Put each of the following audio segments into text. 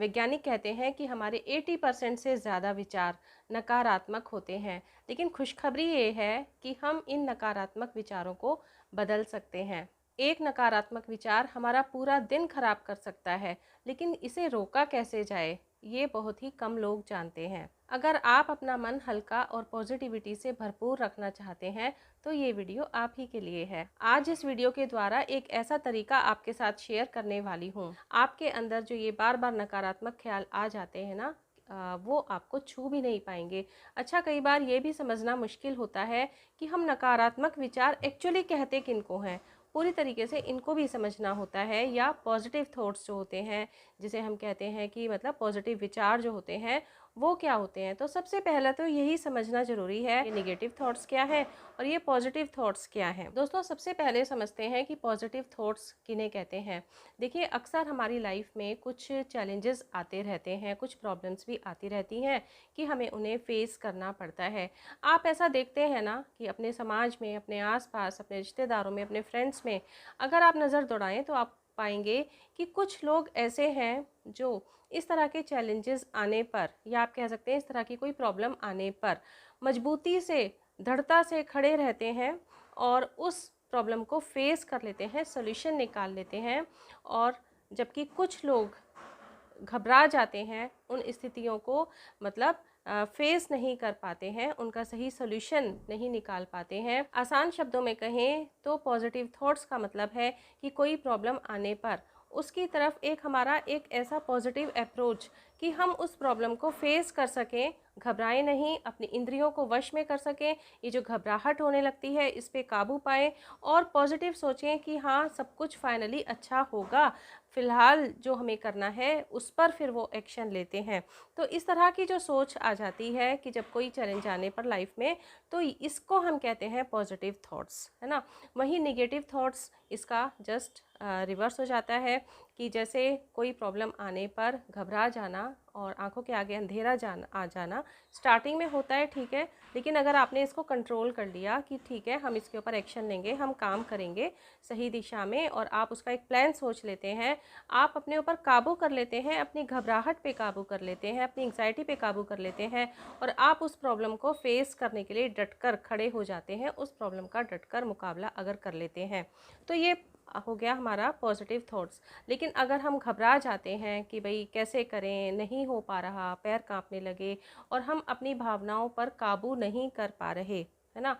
वैज्ञानिक कहते हैं कि हमारे 80% से ज़्यादा विचार नकारात्मक होते हैं, लेकिन खुशखबरी ये है कि हम इन नकारात्मक विचारों को बदल सकते हैं। एक नकारात्मक विचार हमारा पूरा दिन खराब कर सकता है, लेकिन इसे रोका कैसे जाए, ये बहुत ही कम लोग जानते हैं। अगर आप अपना मन हल्का और पॉजिटिविटी से भरपूर रखना चाहते हैं तो ये वीडियो आप ही के लिए है। आज इस वीडियो के द्वारा एक ऐसा तरीका आपके साथ शेयर करने वाली हूँ, आपके अंदर जो ये बार बार नकारात्मक ख्याल आ जाते हैं ना, वो आपको छू भी नहीं पाएंगे। अच्छा, कई बार ये भी समझना मुश्किल होता है कि हम नकारात्मक विचार एक्चुअली कहते किनको हैं। पूरी तरीके से इनको भी समझना होता है, या पॉजिटिव थॉट्स जो होते हैं, जिसे हम कहते हैं कि मतलब पॉजिटिव विचार जो होते हैं वो क्या होते हैं। तो सबसे पहला तो यही समझना ज़रूरी है ये नेगेटिव थॉट्स क्या है और ये पॉजिटिव थॉट्स क्या हैं। दोस्तों, सबसे पहले समझते हैं कि पॉजिटिव थॉट्स किन्हें कहते हैं। देखिए, अक्सर हमारी लाइफ में कुछ चैलेंजेस आते रहते हैं, कुछ प्रॉब्लम्स भी आती रहती हैं कि हमें उन्हें फेस करना पड़ता है। आप ऐसा देखते हैं ना कि अपने समाज में, अपने आसपास, अपने रिश्तेदारों में, अपने फ्रेंड्स में अगर आप नज़र दौड़ाएं तो आप पाएंगे कि कुछ लोग ऐसे हैं जो इस तरह के चैलेंजेस आने पर, या आप कह सकते हैं इस तरह की कोई प्रॉब्लम आने पर मजबूती से, दृढ़ता से खड़े रहते हैं और उस प्रॉब्लम को फेस कर लेते हैं, सॉल्यूशन निकाल लेते हैं। और जबकि कुछ लोग घबरा जाते हैं, उन स्थितियों को मतलब फेस नहीं कर पाते हैं, उनका सही सॉल्यूशन नहीं निकाल पाते हैं। आसान शब्दों में कहें तो पॉजिटिव थॉट्स का मतलब है कि कोई प्रॉब्लम आने पर उसकी तरफ हमारा एक ऐसा पॉजिटिव अप्रोच कि हम उस प्रॉब्लम को फेस कर सकें, घबराएं नहीं, अपनी इंद्रियों को वश में कर सकें, ये जो घबराहट होने लगती है इस पे काबू पाएं और पॉजिटिव सोचें कि हाँ, सब कुछ फाइनली अच्छा होगा, फ़िलहाल जो हमें करना है उस पर फिर वो एक्शन लेते हैं। तो इस तरह की जो सोच आ जाती है कि जब कोई चैलेंज आने पर लाइफ में, तो इसको हम कहते हैं पॉजिटिव थॉट्स, है ना। वहीं नेगेटिव थॉट्स इसका जस्ट रिवर्स हो जाता है कि जैसे कोई प्रॉब्लम आने पर घबरा जाना और आंखों के आगे अंधेरा आ जाना स्टार्टिंग में होता है, ठीक है। लेकिन अगर आपने इसको कंट्रोल कर लिया कि ठीक है, हम इसके ऊपर एक्शन लेंगे, हम काम करेंगे सही दिशा में, और आप उसका एक प्लान सोच लेते हैं, आप अपने ऊपर काबू कर लेते हैं, अपनी घबराहट पे काबू कर लेते हैं, अपनी एंग्जाइटी पे काबू कर लेते हैं, और आप उस प्रॉब्लम को फेस करने के लिए डटकर खड़े हो जाते हैं, उस प्रॉब्लम का डटकर मुकाबला अगर कर लेते हैं, तो ये हो गया हमारा पॉजिटिव थॉट्स। लेकिन अगर हम घबरा जाते हैं कि भाई कैसे करें, नहीं हो पा रहा, पैर कांपने लगे और हम अपनी भावनाओं पर काबू नहीं कर पा रहे, है ना,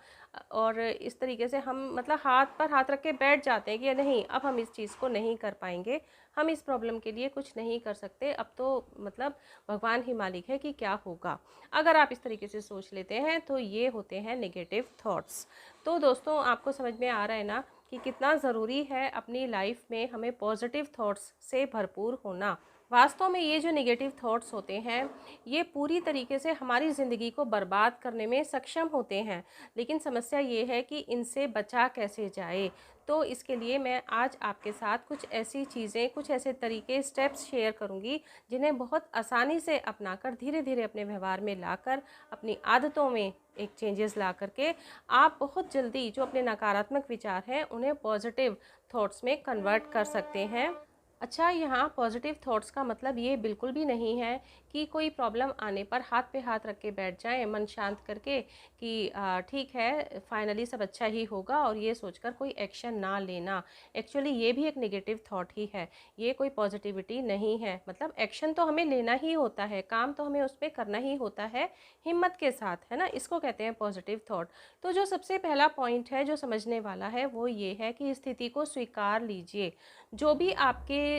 और इस तरीके से हम मतलब हाथ पर हाथ रख के बैठ जाते हैं कि नहीं, अब हम इस चीज़ को नहीं कर पाएंगे, हम इस प्रॉब्लम के लिए कुछ नहीं कर सकते, अब तो मतलब भगवान ही मालिक है कि क्या होगा। अगर आप इस तरीके से सोच लेते हैं तो ये होते हैं नेगेटिव थॉट्स। तो दोस्तों, आपको समझ में आ रहा है ना कि कितना ज़रूरी है अपनी लाइफ में हमें पॉजिटिव थॉट्स से भरपूर होना। वास्तव में ये जो नेगेटिव थॉट्स होते हैं, ये पूरी तरीके से हमारी ज़िंदगी को बर्बाद करने में सक्षम होते हैं, लेकिन समस्या ये है कि इनसे बचा कैसे जाए। तो इसके लिए मैं आज आपके साथ कुछ ऐसी चीज़ें, कुछ ऐसे तरीके, स्टेप्स शेयर करूंगी जिन्हें बहुत आसानी से अपनाकर, धीरे धीरे अपने व्यवहार में लाकर, अपनी आदतों में एक चेंजेस ला करके आप बहुत जल्दी जो अपने नकारात्मक विचार हैं उन्हें पॉजिटिव थॉट्स में कन्वर्ट कर सकते हैं। अच्छा, यहाँ पॉजिटिव थॉट्स का मतलब ये बिल्कुल भी नहीं है कि कोई प्रॉब्लम आने पर हाथ पे हाथ रख के बैठ जाएं, मन शांत करके कि ठीक है, फाइनली सब अच्छा ही होगा, और ये सोचकर कोई एक्शन ना लेना। एक्चुअली ये भी एक नेगेटिव थॉट ही है, ये कोई पॉजिटिविटी नहीं है। मतलब एक्शन तो हमें लेना ही होता है, काम तो हमें उस पर करना ही होता है हिम्मत के साथ, है ना, इसको कहते हैं पॉजिटिव थॉट। तो जो सबसे पहला पॉइंट है जो समझने वाला है वो ये है कि स्थिति को स्वीकार लीजिए। जो भी आपके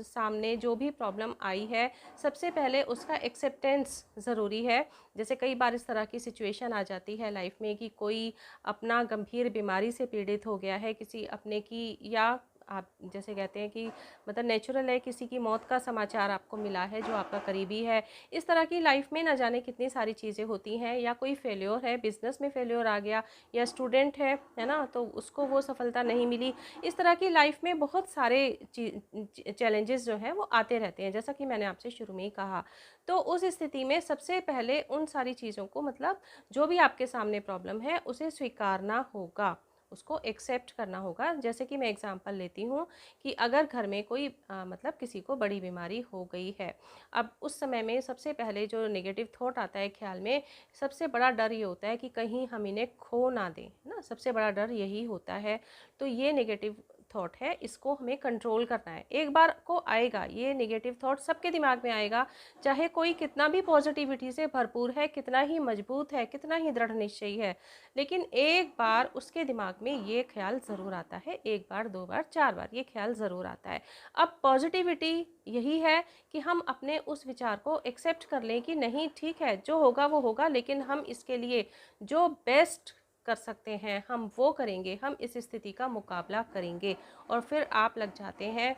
सामने जो भी प्रॉब्लम आई है, सबसे पहले उसका एक्सेप्टेंस ज़रूरी है। जैसे कई बार इस तरह की सिचुएशन आ जाती है लाइफ में कि कोई अपना गंभीर बीमारी से पीड़ित हो गया है, किसी अपने की, या आप जैसे कहते हैं कि मतलब नेचुरल है, किसी की मौत का समाचार आपको मिला है जो आपका करीबी है। इस तरह की लाइफ में ना जाने कितनी सारी चीज़ें होती हैं, या कोई फेल्योर है, बिजनेस में फेल्योर आ गया, या स्टूडेंट है ना, तो उसको वो सफलता नहीं मिली। इस तरह की लाइफ में बहुत सारे चैलेंजेस जो हैं वो आते रहते हैं, जैसा कि मैंने आपसे शुरू में ही कहा। तो उस स्थिति में सबसे पहले उन सारी चीज़ों को, मतलब जो भी आपके सामने प्रॉब्लम है, उसे स्वीकारना होगा, उसको एक्सेप्ट करना होगा। जैसे कि मैं एग्जांपल लेती हूँ कि अगर घर में कोई मतलब किसी को बड़ी बीमारी हो गई है, अब उस समय में सबसे पहले जो नेगेटिव थॉट आता है ख्याल में, सबसे बड़ा डर ये होता है कि कहीं हम इन्हें खो ना दें, है ना, सबसे बड़ा डर यही होता है। तो ये नेगेटिव थॉट है, इसको हमें कंट्रोल करना है। एक बार को आएगा ये नेगेटिव थॉट, सबके दिमाग में आएगा, चाहे कोई कितना भी पॉजिटिविटी से भरपूर है, कितना ही मजबूत है, कितना ही दृढ़ निश्चयी है, लेकिन एक बार उसके दिमाग में ये ख्याल ज़रूर आता है। एक बार, दो बार, चार बार ये ख्याल ज़रूर आता है। अब पॉजिटिविटी यही है कि हम अपने उस विचार को एक्सेप्ट कर लें कि नहीं, ठीक है, जो होगा वो होगा, लेकिन हम इसके लिए जो बेस्ट कर सकते हैं हम वो करेंगे, हम इस स्थिति का मुकाबला करेंगे। और फिर आप लग जाते हैं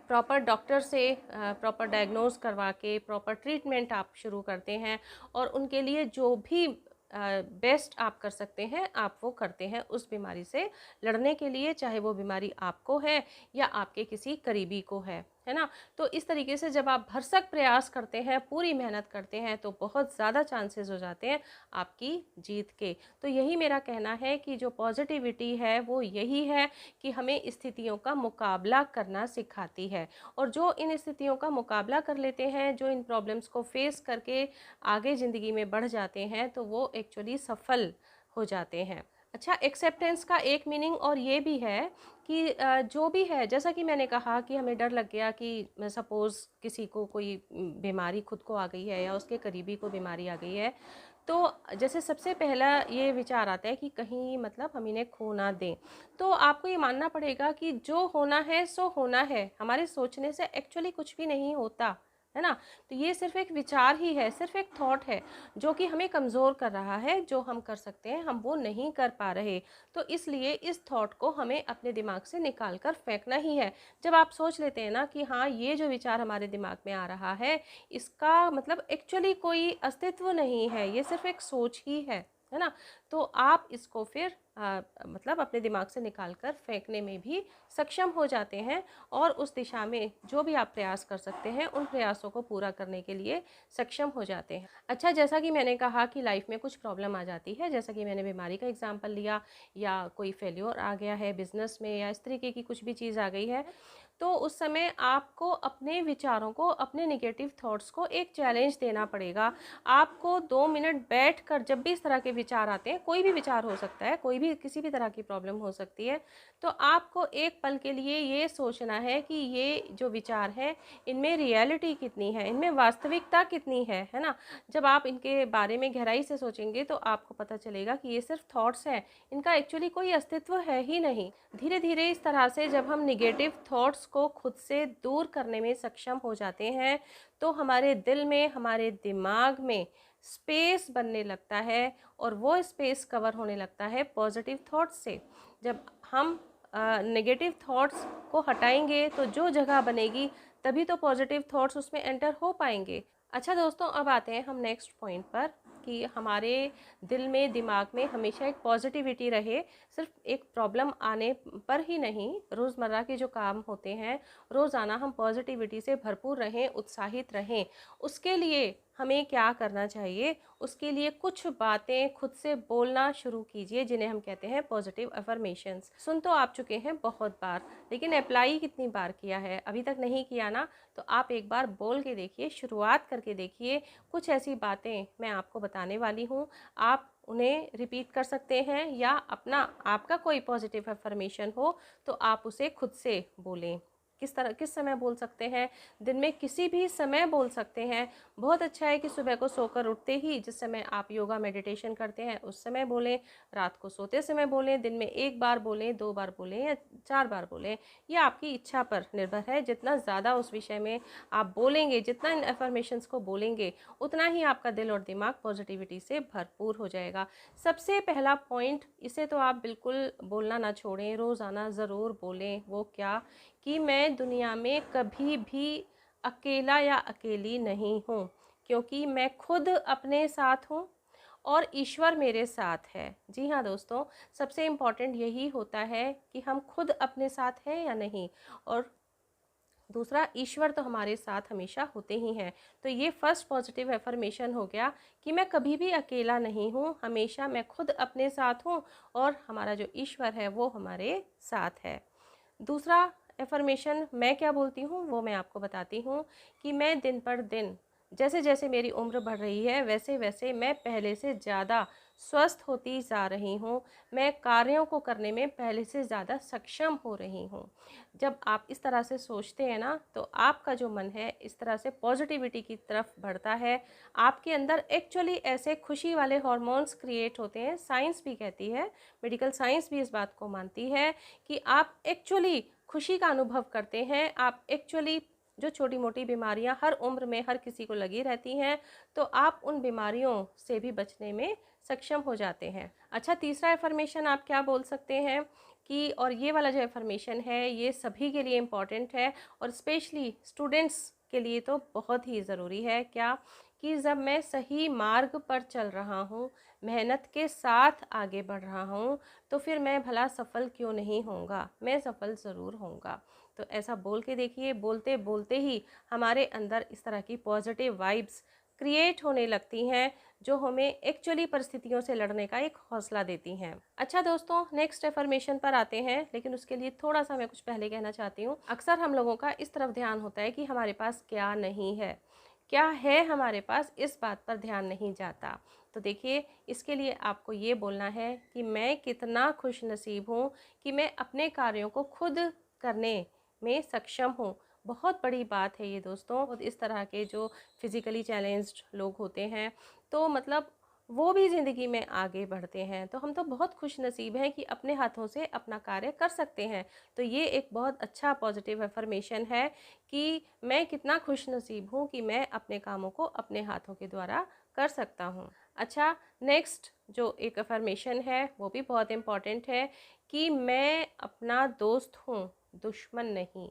प्रॉपर डॉक्टर से प्रॉपर डायग्नोज करवा के प्रॉपर ट्रीटमेंट आप शुरू करते हैं, और उनके लिए जो भी बेस्ट आप कर सकते हैं आप वो करते हैं उस बीमारी से लड़ने के लिए, चाहे वो बीमारी आपको है या आपके किसी करीबी को है ना। तो इस तरीके से जब आप भरसक प्रयास करते हैं, पूरी मेहनत करते हैं, तो बहुत ज़्यादा चांसेस हो जाते हैं आपकी जीत के। तो यही मेरा कहना है कि जो पॉजिटिविटी है वो यही है कि हमें स्थितियों का मुकाबला करना सिखाती है, और जो इन स्थितियों का मुकाबला कर लेते हैं, जो इन प्रॉब्लम्स को फेस करके आगे ज़िंदगी में बढ़ जाते हैं, तो वो एक्चुअली सफल हो जाते हैं। अच्छा, एक्सेप्टेंस का एक मीनिंग और ये भी है कि जो भी है, जैसा कि मैंने कहा कि हमें डर लग गया कि सपोज़ किसी को कोई बीमारी खुद को आ गई है या उसके करीबी को बीमारी आ गई है, तो जैसे सबसे पहला ये विचार आता है कि कहीं मतलब हम इन्हें खो ना दें। तो आपको ये मानना पड़ेगा कि जो होना है सो होना है, हमारे सोचने से एक्चुअली कुछ भी नहीं होता, है ना। तो ये सिर्फ एक विचार ही है, सिर्फ एक थॉट है जो कि हमें कमज़ोर कर रहा है। जो हम कर सकते हैं हम वो नहीं कर पा रहे, तो इसलिए इस थॉट को हमें अपने दिमाग से निकाल कर फेंकना ही है। जब आप सोच लेते हैं ना कि हाँ, ये जो विचार हमारे दिमाग में आ रहा है, इसका मतलब एक्चुअली कोई अस्तित्व नहीं है, ये सिर्फ एक सोच ही है ना, तो आप इसको फिर मतलब अपने दिमाग से निकाल कर फेंकने में भी सक्षम हो जाते हैं, और उस दिशा में जो भी आप प्रयास कर सकते हैं उन प्रयासों को पूरा करने के लिए सक्षम हो जाते हैं। अच्छा, जैसा कि मैंने कहा कि लाइफ में कुछ प्रॉब्लम आ जाती है, जैसा कि मैंने बीमारी का एग्जांपल लिया, या कोई फेल्योर आ गया है बिजनेस में, या इस तरीके की कुछ भी चीज़ आ गई है, तो उस समय आपको अपने विचारों को, अपने नेगेटिव थॉट्स को एक चैलेंज देना पड़ेगा। आपको 2 मिनट बैठकर, जब भी इस तरह के विचार आते हैं, कोई भी विचार हो सकता है, कोई भी किसी भी तरह की प्रॉब्लम हो सकती है, तो आपको एक पल के लिए ये सोचना है कि ये जो विचार है इनमें रियलिटी कितनी है, इनमें वास्तविकता कितनी है ना। जब आप इनके बारे में गहराई से सोचेंगे तो आपको पता चलेगा कि ये सिर्फ थॉट्स हैं, इनका एक्चुअली कोई अस्तित्व है ही नहीं। धीरे धीरे इस तरह से जब हम निगेटिव थॉट्स को खुद से दूर करने में सक्षम हो जाते हैं, तो हमारे दिल में, हमारे दिमाग में स्पेस बनने लगता है, और वो स्पेस कवर होने लगता है पॉजिटिव थॉट्स से। जब हम नेगेटिव थॉट्स को हटाएंगे तो जो जगह बनेगी, तभी तो पॉजिटिव थॉट्स उसमें एंटर हो पाएंगे। अच्छा दोस्तों, अब आते हैं हम नेक्स्ट पॉइंट पर कि हमारे दिल में, दिमाग में हमेशा एक पॉजिटिविटी रहे, सिर्फ एक प्रॉब्लम आने पर ही नहीं, रोज़मर्रा के जो काम होते हैं, रोज़ाना हम पॉजिटिविटी से भरपूर रहें, उत्साहित रहें। उसके लिए हमें क्या करना चाहिए? उसके लिए कुछ बातें खुद से बोलना शुरू कीजिए, जिन्हें हम कहते हैं पॉजिटिव अफर्मेशंस। सुन तो आप चुके हैं बहुत बार, लेकिन अप्लाई कितनी बार किया है? अभी तक नहीं किया ना, तो आप एक बार बोल के देखिए, शुरुआत करके देखिए। कुछ ऐसी बातें मैं आपको बताने वाली हूँ, आप उन्हें रिपीट कर सकते हैं, या अपना आपका कोई पॉजिटिव अफर्मेशन हो तो आप उसे खुद से बोलें। किस समय बोल सकते हैं? दिन में किसी भी समय बोल सकते हैं। बहुत अच्छा है कि सुबह को सोकर उठते ही, जिस समय आप योगा मेडिटेशन करते हैं उस समय बोलें, रात को सोते समय बोलें, दिन में 1 बार बोलें, 2 बार बोलें, या 4 बार बोलें। यह आपकी इच्छा पर निर्भर है। जितना ज़्यादा उस विषय में आप बोलेंगे, जितना इन अफर्मेशंस को बोलेंगे, उतना ही आपका दिल और दिमाग पॉजिटिविटी से भरपूर हो जाएगा। सबसे पहला पॉइंट, इसे तो आप बिल्कुल बोलना ना छोड़ें, रोज़ाना ज़रूर बोलें। वो क्या? कि मैं दुनिया में कभी भी अकेला या अकेली नहीं हूँ, क्योंकि मैं खुद अपने साथ हूँ और ईश्वर मेरे साथ है। जी हाँ दोस्तों, सबसे इम्पॉर्टेंट यही होता है कि हम खुद अपने साथ हैं या नहीं। और दूसरा, ईश्वर तो हमारे साथ हमेशा होते ही हैं। तो ये फर्स्ट पॉजिटिव एफर्मेशन हो गया कि मैं कभी भी अकेला नहीं हूँ, हमेशा मैं खुद अपने साथ हूँ और हमारा जो ईश्वर है वो हमारे साथ है। दूसरा एफर्मेशन मैं क्या बोलती हूँ वो मैं आपको बताती हूँ कि मैं दिन पर दिन, जैसे जैसे मेरी उम्र बढ़ रही है वैसे वैसे मैं पहले से ज़्यादा स्वस्थ होती जा रही हूँ, मैं कार्यों को करने में पहले से ज़्यादा सक्षम हो रही हूँ। जब आप इस तरह से सोचते हैं ना, तो आपका जो मन है इस तरह से पॉजिटिविटी की तरफ बढ़ता है। आपके अंदर एक्चुअली ऐसे खुशी वाले हार्मोन्स क्रिएट होते हैं, साइंस भी कहती है, मेडिकल साइंस भी इस बात को मानती है कि आप एक्चुअली खुशी का अनुभव करते हैं। आप एक्चुअली जो छोटी मोटी बीमारियां हर उम्र में हर किसी को लगी रहती हैं, तो आप उन बीमारियों से भी बचने में सक्षम हो जाते हैं। अच्छा, तीसरा एफर्मेशन आप क्या बोल सकते हैं कि, और ये वाला जो एफर्मेशन है ये सभी के लिए इम्पॉर्टेंट है और स्पेशली स्टूडेंट्स के लिए तो बहुत ही ज़रूरी है। क्या कि जब मैं सही मार्ग पर चल रहा हूँ, मेहनत के साथ आगे बढ़ रहा हूँ, तो फिर मैं भला सफल क्यों नहीं होऊंगा, मैं सफल ज़रूर होऊंगा। तो ऐसा बोल के देखिए, बोलते बोलते ही हमारे अंदर इस तरह की पॉजिटिव वाइब्स क्रिएट होने लगती हैं जो हमें एक्चुअली परिस्थितियों से लड़ने का एक हौसला देती हैं। अच्छा दोस्तों, नेक्स्ट एफर्मेशन पर आते हैं, लेकिन उसके लिए थोड़ा सा मैं कुछ पहले कहना चाहती हूँ। अक्सर हम लोगों का इस तरफ ध्यान होता है कि हमारे पास क्या नहीं है, क्या है हमारे पास, इस बात पर ध्यान नहीं जाता। तो देखिए, इसके लिए आपको ये बोलना है कि मैं कितना खुश नसीब हूँ कि मैं अपने कार्यों को खुद करने में सक्षम हूँ। बहुत बड़ी बात है ये दोस्तों। इस तरह के जो फिज़िकली चैलेंज्ड लोग होते हैं, तो मतलब वो भी ज़िंदगी में आगे बढ़ते हैं, तो हम तो बहुत खुश नसीब हैं कि अपने हाथों से अपना कार्य कर सकते हैं। तो ये एक बहुत अच्छा पॉजिटिव एफर्मेशन है कि मैं कितना खुश नसीब हूँ कि मैं अपने कामों को अपने हाथों के द्वारा कर सकता हूँ। अच्छा, नेक्स्ट जो एक अफर्मेशन है वो भी बहुत इम्पॉर्टेंट है कि मैं अपना दोस्त हूँ, दुश्मन नहीं,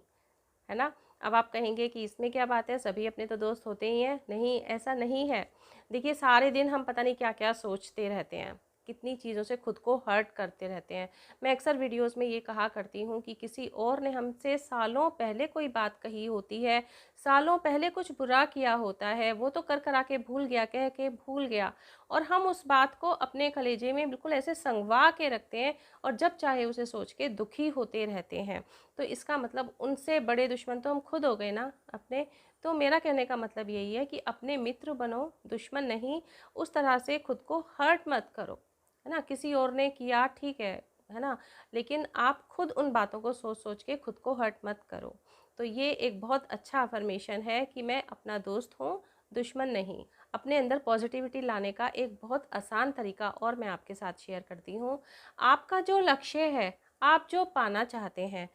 है ना। अब आप कहेंगे कि इसमें क्या बात है, सभी अपने तो दोस्त होते ही हैं। नहीं, ऐसा नहीं है। देखिए, सारे दिन हम पता नहीं क्या क्या सोचते रहते हैं, कितनी चीज़ों से खुद को हर्ट करते रहते हैं। मैं अक्सर वीडियोस में ये कहा करती हूँ कि किसी और ने हमसे सालों पहले कोई बात कही होती है, सालों पहले कुछ बुरा किया होता है, वो तो कर करा के भूल गया, कह के भूल गया, और हम उस बात को अपने कलेजे में बिल्कुल ऐसे संगवा के रखते हैं और जब चाहे उसे सोच के दुखी होते रहते हैं। तो इसका मतलब उनसे बड़े दुश्मन तो हम खुद हो गए ना अपने। तो मेरा कहने का मतलब यही है कि अपने मित्र बनो, दुश्मन नहीं। उस तरह से खुद को हर्ट मत करो, है ना। किसी और ने किया ठीक है ना, लेकिन आप खुद उन बातों को सोच सोच के खुद को हर्ट मत करो। तो ये एक बहुत अच्छा अफर्मेशन है कि मैं अपना दोस्त हूँ, दुश्मन नहीं। अपने अंदर पॉजिटिविटी लाने का एक बहुत आसान तरीका और मैं आपके साथ शेयर करती हूँ। आपका जो लक्ष्य है, आप जो पाना चाहते हैं,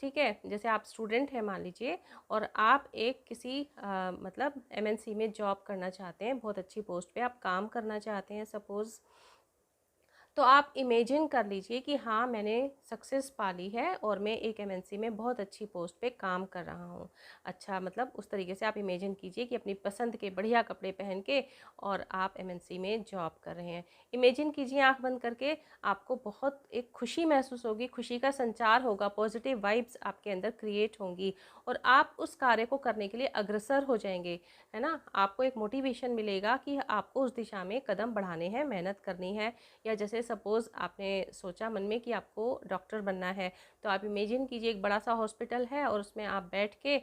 ठीक है, जैसे आप स्टूडेंट हैं मान लीजिए, और आप एक किसी मतलब एमएनसी में जॉब करना चाहते हैं, बहुत अच्छी पोस्ट पे आप काम करना चाहते हैं सपोज़। तो आप इमेजिन कर लीजिए कि हाँ, मैंने सक्सेस पा ली है और मैं एक एमएनसी में बहुत अच्छी पोस्ट पे काम कर रहा हूँ। अच्छा, मतलब उस तरीके से आप इमेजिन कीजिए कि अपनी पसंद के बढ़िया कपड़े पहन के और आप एमएनसी में जॉब कर रहे हैं। इमेजिन कीजिए आंख बंद करके, आपको बहुत एक खुशी महसूस होगी, खुशी का संचार होगा, पॉजिटिव वाइब्स आपके अंदर क्रिएट होंगी और आप उस कार्य को करने के लिए अग्रसर हो जाएंगे, है ना। आपको एक मोटिवेशन मिलेगा कि आपको उस दिशा में कदम बढ़ाने हैं, मेहनत करनी है। या जैसे सपोज़ आपने सोचा मन में कि आपको डॉक्टर बनना है, तो आप इमेजिन कीजिए एक बड़ा सा हॉस्पिटल है और उसमें आप बैठ के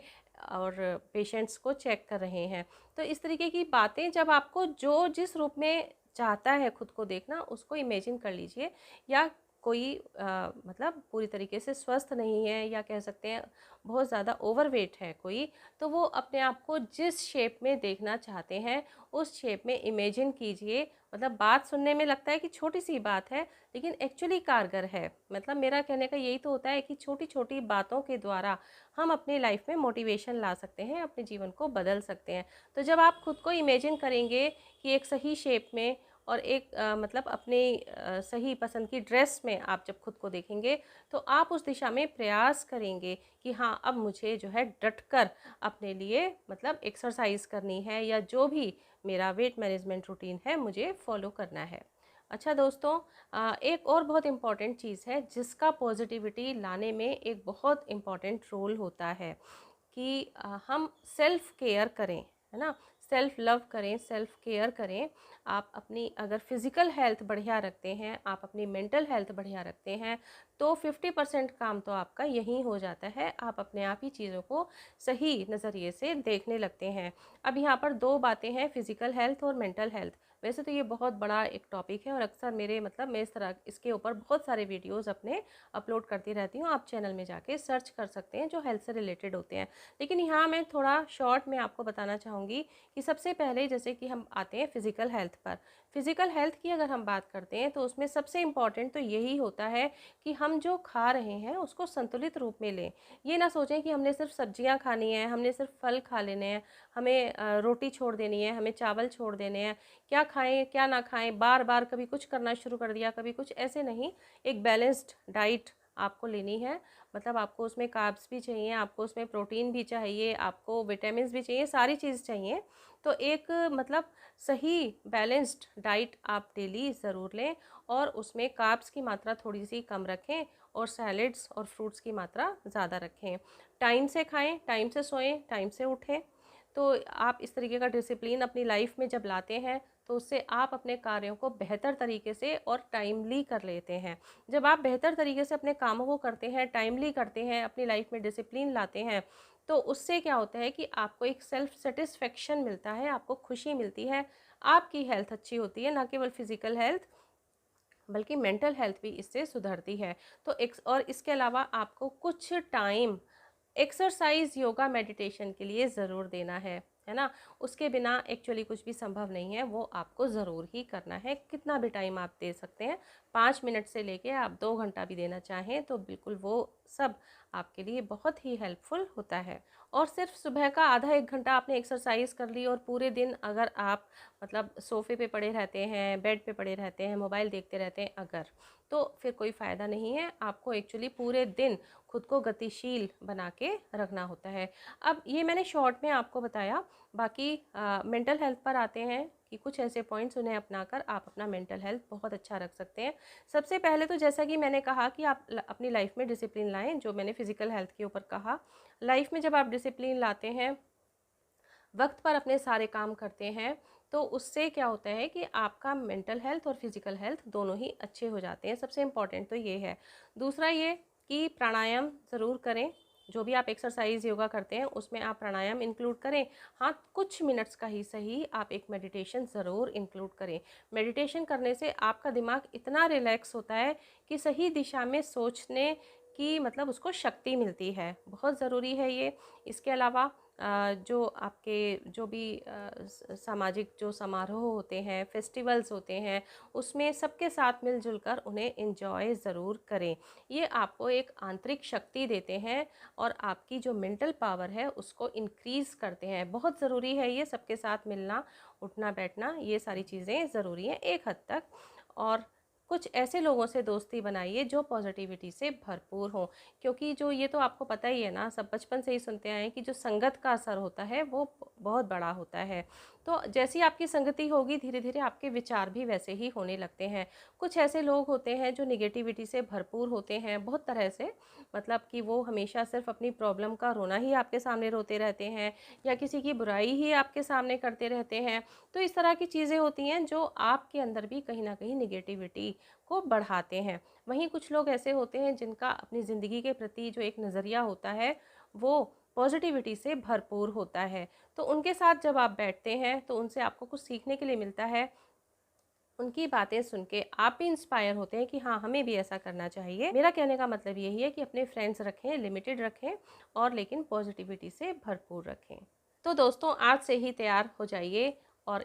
और पेशेंट्स को चेक कर रहे हैं। तो इस तरीके की बातें जब आपको जो जिस रूप में चाहता है खुद को देखना, उसको इमेजिन कर लीजिए। या कोई मतलब पूरी तरीके से स्वस्थ नहीं है, या कह सकते हैं बहुत ज़्यादा ओवरवेट है कोई, तो वो अपने आप को जिस शेप में देखना चाहते हैं उस शेप में इमेजिन कीजिए। मतलब बात सुनने में लगता है कि छोटी सी बात है, लेकिन एक्चुअली कारगर है। मतलब मेरा कहने का यही तो होता है कि छोटी छोटी बातों के द्वारा हम अपनी लाइफ में मोटिवेशन ला सकते हैं, अपने जीवन को बदल सकते हैं। तो जब आप खुद को इमेजिन करेंगे कि एक सही शेप में और एक मतलब अपने सही पसंद की ड्रेस में आप जब खुद को देखेंगे, तो आप उस दिशा में प्रयास करेंगे कि हाँ, अब मुझे जो है डटकर अपने लिए मतलब एक्सरसाइज करनी है, या जो भी मेरा वेट मैनेजमेंट रूटीन है मुझे फॉलो करना है। अच्छा दोस्तों, एक और बहुत इम्पॉर्टेंट चीज़ है जिसका पॉजिटिविटी लाने में एक बहुत इम्पॉर्टेंट रोल होता है कि हम सेल्फ केयर करें, है ना, सेल्फ लव करें, सेल्फ केयर करें। आप अपनी अगर फिज़िकल हेल्थ बढ़िया रखते हैं, आप अपनी मेंटल हेल्थ बढ़िया रखते हैं, तो 50% काम तो आपका यहीं हो जाता है। आप अपने आप ही चीज़ों को सही नज़रिए से देखने लगते हैं। अब यहाँ पर दो बातें हैं, फिज़िकल हेल्थ और मेंटल हेल्थ। वैसे तो ये बहुत बड़ा एक टॉपिक है और अक्सर मेरे मतलब मैं इस तरह इसके ऊपर बहुत सारे वीडियोज़ अपने अपलोड करती रहती हूँ। आप चैनल में जाके सर्च कर सकते हैं जो हेल्थ से रिलेटेड होते हैं। लेकिन यहाँ मैं थोड़ा शॉर्ट में आपको बताना चाहूँगी कि सबसे पहले जैसे कि हम आते हैं फिज़िकल हेल्थ पर। फिज़िकल हेल्थ की अगर हम बात करते हैं तो उसमें सबसे इम्पॉर्टेंट तो यही होता है कि हम जो खा रहे हैं उसको संतुलित रूप में लें। ये ना सोचें कि हमने सिर्फ सब्जियां खानी है, हमने सिर्फ फल खा लेने हैं, हमें रोटी छोड़ देनी है, हमें चावल छोड़ देने हैं, क्या खाएं क्या ना खाएं, बार बार कभी कुछ करना शुरू कर दिया कभी कुछ, ऐसे नहीं। एक बैलेंस्ड डाइट आपको लेनी है। मतलब आपको उसमें कार्ब्स भी चाहिए, आपको उसमें प्रोटीन भी चाहिए, आपको विटामिन भी चाहिए, सारी चीज़ चाहिए। तो एक मतलब सही बैलेंस्ड डाइट आप डेली ज़रूर लें और उसमें कार्ब्स की मात्रा थोड़ी सी कम रखें और सैलेड्स और फ्रूट्स की मात्रा ज़्यादा रखें। टाइम से खाएं, टाइम से सोएं, टाइम से उठें। तो आप इस तरीके का डिसिप्लिन अपनी लाइफ में जब लाते हैं तो उससे आप अपने कार्यों को बेहतर तरीके से और टाइमली कर लेते हैं। जब आप बेहतर तरीके से अपने कामों को करते हैं, टाइमली करते हैं, अपनी लाइफ में डिसिप्लिन लाते हैं, तो उससे क्या होता है कि आपको एक सेल्फ सेटिस्फेक्शन मिलता है, आपको खुशी मिलती है, आपकी हेल्थ अच्छी होती है, ना केवल फिजिकल हेल्थ बल्कि मेंटल हेल्थ भी इससे सुधरती है। तो और इसके अलावा आपको कुछ टाइम एक्सरसाइज, योगा, मेडिटेशन के लिए ज़रूर देना है ना। उसके बिना एक्चुअली कुछ भी संभव नहीं है, वो आपको ज़रूर ही करना है। कितना भी टाइम आप दे सकते हैं, 5 मिनट से लेके आप 2 घंटा भी देना चाहें तो बिल्कुल वो सब आपके लिए बहुत ही हेल्पफुल होता है। और सिर्फ सुबह का आधा एक घंटा आपने एक्सरसाइज कर ली और पूरे दिन अगर आप मतलब सोफ़े पे पड़े रहते हैं, बेड पे पड़े रहते हैं, मोबाइल देखते रहते हैं अगर, तो फिर कोई फ़ायदा नहीं है। आपको एक्चुअली पूरे दिन खुद को गतिशील बना के रखना होता है। अब ये मैंने शॉर्ट में आपको बताया। बाकी मेंटल हेल्थ पर आते हैं कि कुछ ऐसे पॉइंट्स उन्हें अपनाकर आप अपना मेंटल हेल्थ बहुत अच्छा रख सकते हैं। सबसे पहले तो जैसा कि मैंने कहा कि आप अपनी लाइफ में डिसिप्लिन लाएं, जो मैंने फिजिकल हेल्थ के ऊपर कहा। लाइफ में जब आप डिसिप्लिन लाते हैं, वक्त पर अपने सारे काम करते हैं, तो उससे क्या होता है कि आपका मेंटल हेल्थ और फिजिकल हेल्थ दोनों ही अच्छे हो जाते हैं। सबसे इम्पॉर्टेंट तो ये है। दूसरा ये कि प्राणायाम ज़रूर करें। जो भी आप एक्सरसाइज योगा करते हैं उसमें आप प्राणायाम इंक्लूड करें। हाँ, कुछ मिनट्स का ही सही आप एक मेडिटेशन ज़रूर इंक्लूड करें। मेडिटेशन करने से आपका दिमाग इतना रिलैक्स होता है कि सही दिशा में सोचने की मतलब उसको शक्ति मिलती है। बहुत ज़रूरी है ये। इसके अलावा जो आपके जो भी सामाजिक जो समारोह होते हैं, फेस्टिवल्स होते हैं, उसमें सबके साथ मिलजुल कर उन्हें एंजॉय ज़रूर करें। ये आपको एक आंतरिक शक्ति देते हैं और आपकी जो मेंटल पावर है उसको इंक्रीज़ करते हैं। बहुत ज़रूरी है ये, सबके साथ मिलना, उठना बैठना, ये सारी चीज़ें ज़रूरी हैं एक हद तक। और कुछ ऐसे लोगों से दोस्ती बनाइए जो पॉजिटिविटी से भरपूर हों, क्योंकि जो ये तो आपको पता ही है ना, सब बचपन से ही सुनते आए हैं कि जो संगत का असर होता है वो बहुत बड़ा होता है। तो जैसी आपकी संगति होगी धीरे धीरे आपके विचार भी वैसे ही होने लगते हैं। कुछ ऐसे लोग होते हैं जो निगेटिविटी से भरपूर होते हैं बहुत तरह से, मतलब कि वो हमेशा सिर्फ अपनी प्रॉब्लम का रोना ही आपके सामने रोते रहते हैं या किसी की बुराई ही आपके सामने करते रहते हैं। तो इस तरह की चीज़ें होती हैं जो आपके अंदर भी कहीं ना कहीं निगेटिविटी को बढ़ाते हैं। वहीं कुछ लोग ऐसे होते हैं जिनका अपनी ज़िंदगी के प्रति जो एक नज़रिया होता है वो पॉजिटिविटी से भरपूर होता है। तो उनके साथ जब आप बैठते हैं तो उनसे आपको कुछ सीखने के लिए मिलता है। उनकी बातें सुन के आप भी इंस्पायर होते हैं कि हाँ, हमें भी ऐसा करना चाहिए। मेरा कहने का मतलब यही है कि अपने फ्रेंड्स रखें, लिमिटेड रखें और लेकिन पॉजिटिविटी से भरपूर रखें। तो दोस्तों, आज से ही तैयार हो जाइए और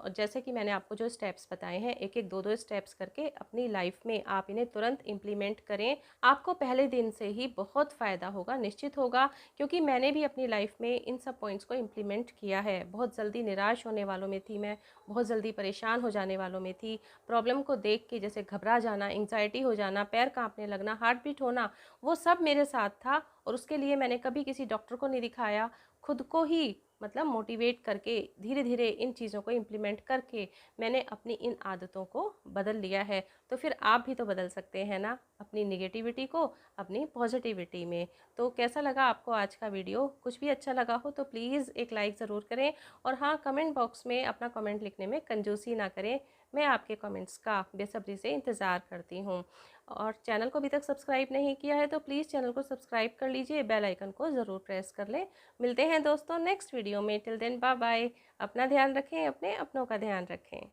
जैसे कि मैंने आपको जो स्टेप्स बताए हैं, एक एक दो दो स्टेप्स करके अपनी लाइफ में आप इन्हें तुरंत इम्प्लीमेंट करें। आपको पहले दिन से ही बहुत फ़ायदा होगा, निश्चित होगा, क्योंकि मैंने भी अपनी लाइफ में इन सब पॉइंट्स को इम्प्लीमेंट किया है। बहुत जल्दी निराश होने वालों में थी मैं, बहुत जल्दी परेशान हो जाने वालों में थी। प्रॉब्लम को देख के जैसे घबरा जाना, एंग्जाइटी हो जाना, पैर कांपने लगना, हार्ट बीट होना, वो सब मेरे साथ था। और उसके लिए मैंने कभी किसी डॉक्टर को नहीं दिखाया, खुद को ही मतलब मोटिवेट करके धीरे धीरे इन चीज़ों को इम्प्लीमेंट करके मैंने अपनी इन आदतों को बदल लिया है। तो फिर आप भी तो बदल सकते हैं ना अपनी निगेटिविटी को अपनी पॉजिटिविटी में। तो कैसा लगा आपको आज का वीडियो? कुछ भी अच्छा लगा हो तो प्लीज़ एक लाइक ज़रूर करें, और हाँ, कमेंट बॉक्स में अपना कमेंट लिखने में कंजूसी ना करें। मैं आपके कमेंट्स का बेसब्री से इंतज़ार करती हूँ। और चैनल को अभी तक सब्सक्राइब नहीं किया है तो प्लीज़ चैनल को सब्सक्राइब कर लीजिए, बेल आइकन को ज़रूर प्रेस कर लें। मिलते हैं दोस्तों नेक्स्ट वीडियो में। Till then bye bye. अपना ध्यान रखें, अपने अपनों का ध्यान रखें।